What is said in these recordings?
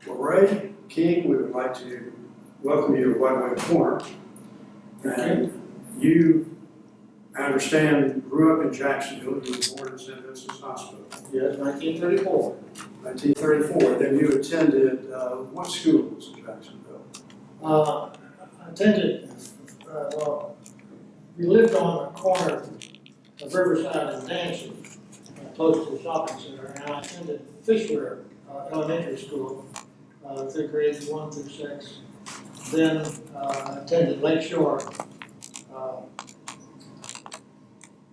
Well, Ray King, we would like to welcome you to White Wing Corner. And you, I understand, grew up in Jacksonville. You were born in St. Vincent's Hospital. Yes, 1934. 1934. Then you attended what schools in Jacksonville? I attended, well, we lived on the corner of Riverside and Nancy, close to the shopping center, and I attended Fishware Elementary School through grades 1 through 6. Then I attended Lakeshore.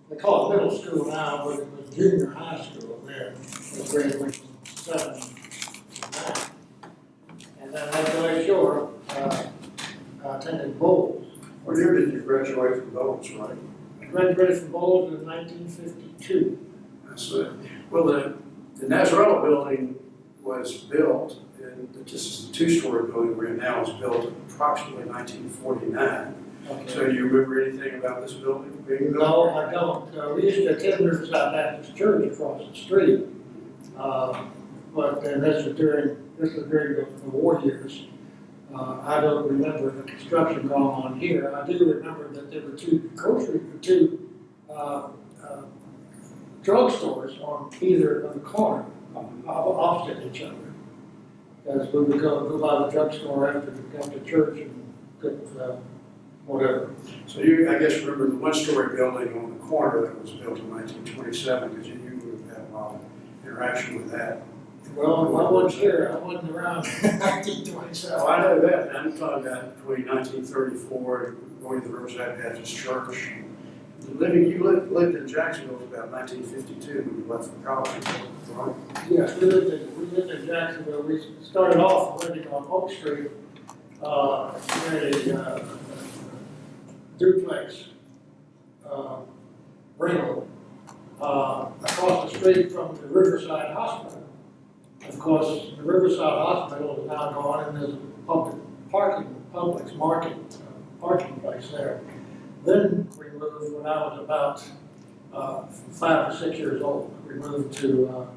They call it middle school now, but it was junior high school then. It was grade 7 and 9. And then after Lakeshore, I attended Bowles. What year did you graduate from Bowles, right? I graduated from Bowles in 1952. That's it. Well, the Nasrallah building was built, and this is the two-story building we're in now, was built in approximately 1949. Okay. So do you remember anything about this building being built? No, I don't. We used to attend Riverside Baptist Church across the street. But then this was during the war years. I don't remember the construction going on here. I do remember that there were two drugstores on either of the corner, opposite each other. As we would go by the drugstore after we got to church and get whatever. So you, I guess, remember the one-story building on the corner that was built in 1927, because you would have had a lot of interaction with that. Well, I wasn't here. I wasn't around in 1927. Oh, I know that. I'm talking about between 1934 and going to the Riverside Baptist Church. You lived in Jacksonville for about 1952 when you left for college, right? Yes, we lived in Jacksonville. We started off living on Oak Street, in a duplex rental across the street from the Riverside Hospital. Of course, the Riverside Hospital is now gone, and there's a Publix market parking place there. Then we moved when I was about 5 or 6 years old. We moved to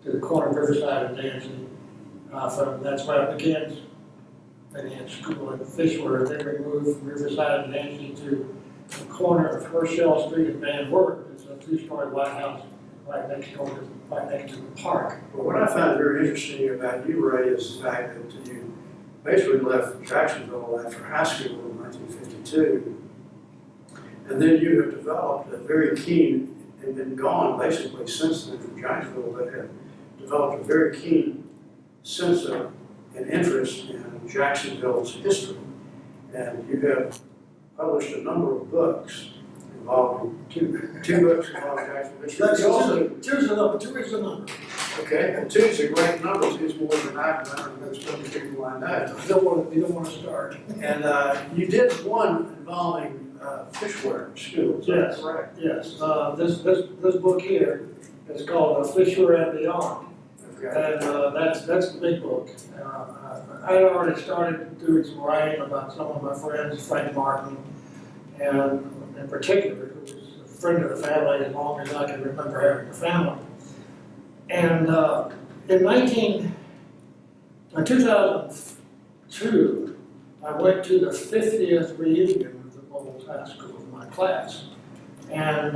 the corner of Riverside and Nancy. That's where I began in school at Fishware. Then we moved from Riverside and Nancy to the corner of Herschel Street and Van Wert. It's a 2-story white house right next to the park. Well, what I find very interesting about you, Ray, is the fact that you basically left Jacksonville after high school in 1952. And then you have developed a very keen, and been gone basically since then from Jacksonville, but have developed a very keen sense of and interest in Jacksonville's history. And you have published a number of books involving two books involving Jacksonville history. That's You also, two's the number. 2 is the number. okay, and two's a great number. Two's more than I can remember. There's so many people I know. You don't want to start. And you did one involving Fishware schools. Yes. Correct. Yes. This book here is called Fishware and Beyond. Okay. And that's the big book. I had already started doing some writing about some of my friends, Frank Martin, and in particular, who was a friend of the family as long as I can remember having a family. And in 2002, I went to the 50th reunion of the Bowles High School with my class. And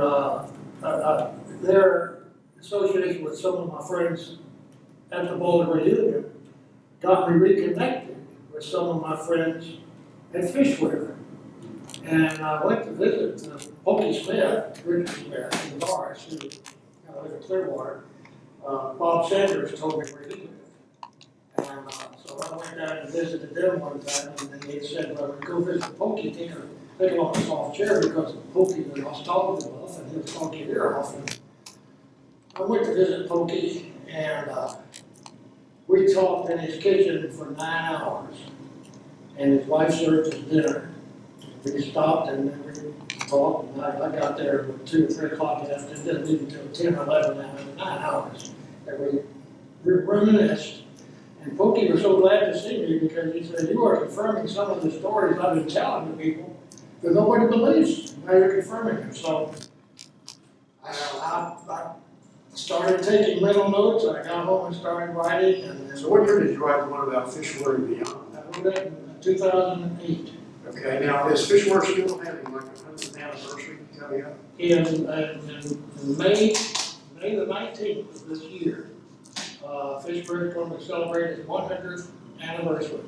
their association with some of my friends at the Bowles reunion got me reconnected with some of my friends at Fishware. And I went to visit Pokey Smith, Richard Smith, in Morris, who lived in Clearwater. Bob Sanders told me where he lived. And so I went down and visited them one time, and then they said, well, when you go visit Pokey, take him off a soft chair because Pokey was lost all the wealth, and he was talking your ear off. And I went to visit Pokey, and we talked in his kitchen for 9 hours, and his wife served us dinner. We stopped and then we talked, and I got there at 2 or 3 o'clock in the afternoon, didn't leave until 10 or 11 hours, 9 hours. And we reminisced. And Pokey was so glad to see me because he said, you are confirming some of the stories I've been telling to people that nobody believes. Now you're confirming them. So I started taking mental notes, I got home and started writing, and So what year did you write the one about Fishware and Beyond? I wrote that in 2008. Okay, now is Fishware still having like a 100th anniversary coming up? In May the 19th of this year, Fishburne is going to celebrate its 100th anniversary.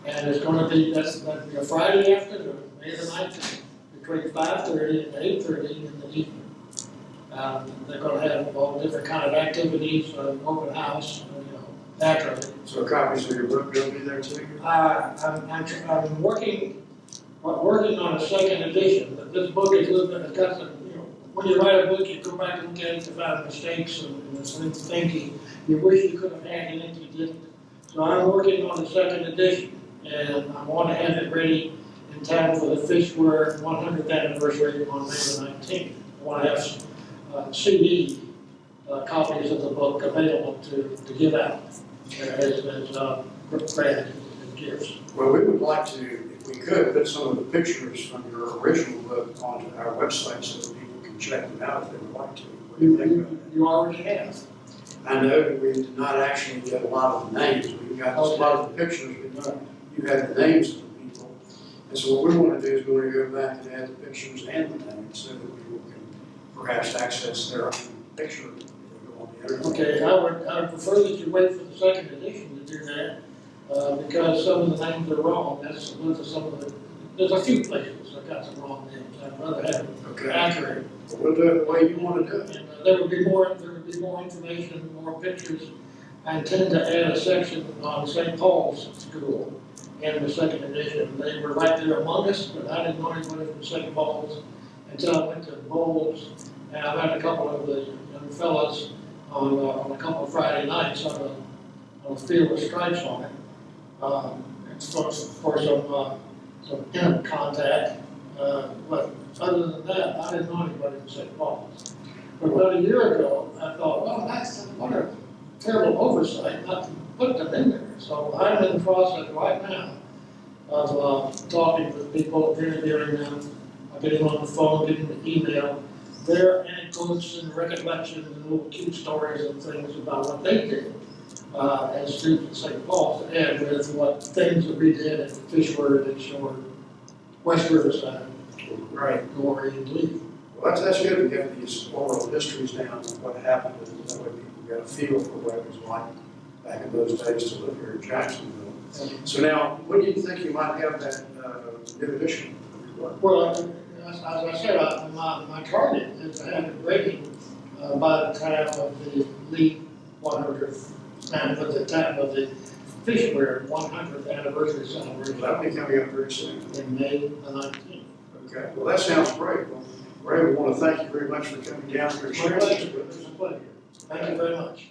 And it's going to be, that'll be a Friday afternoon, May the 19th, between 5:30 and 8:30 in the evening. They're going to have all different kind of activities, open house, naturally. So copies of your book will be there too? I'm working on a second edition, but this book is a little bit, it's got some, when you write a book, you go back and look at it to find mistakes and some things you wish you could have had in it, you didn't. So I'm working on the second edition, and I want to have it ready in time for the Fishware 100th anniversary on May the 19th. I want to have some CD copies of the book available to give out as granted and gifts. Well, we would like to, if we could, put some of the pictures from your original book onto our website so that people can check them out if they would like to. What do you think about that? You already have. I know that we did not actually get a lot of the names. We got a lot of the pictures, but you had the names of the people. And so what we want to do is we want to go back and add the pictures and the names so that people can perhaps access their own picture if they go on the internet. Okay, I would prefer that you wait for the second edition to do that, because some of the names are wrong. Those are some of the, there's a few places that got some wrong names. I'd rather have them Okay. accurate. But we'll do it the way you want to do it. And there would be more information, more pictures. I intend to add a section on St. Paul's School in the second edition. They were right there among us, but I didn't know anybody from St. Paul's until I went to Bowles. And I met a couple of the young fellas on a couple of Friday nights on a field with stripes on it. And for some internet contact. But other than that, I didn't know anybody in St. Paul's. But about a year ago, I thought, well, what a terrible oversight not to put them in there. So I'm in the process right now of talking with people, interviewing them, getting on the phone, getting the email, their anecdotes and recollections and little cute stories and things about what they did as students at St. Paul's, and with what things that we did at Fishware and Shore, West Riverside, Right. Glory, and Lee. Well, that's good to get these oral histories down of what happened, and that way people get a feel for what it was like back in those days to live here in Jacksonville. So now, when do you think you might have that new edition of your book? Well, as I said, my target is to have it ready by the time of the Lee 100th, and at the time of the Fishware 100th anniversary celebration That'll be coming up very soon. in May the 19th. Okay, well, that sounds great. Well, Ray, we want to thank you very much for coming down here and sharing this with us. It's a pleasure. Thank you very much.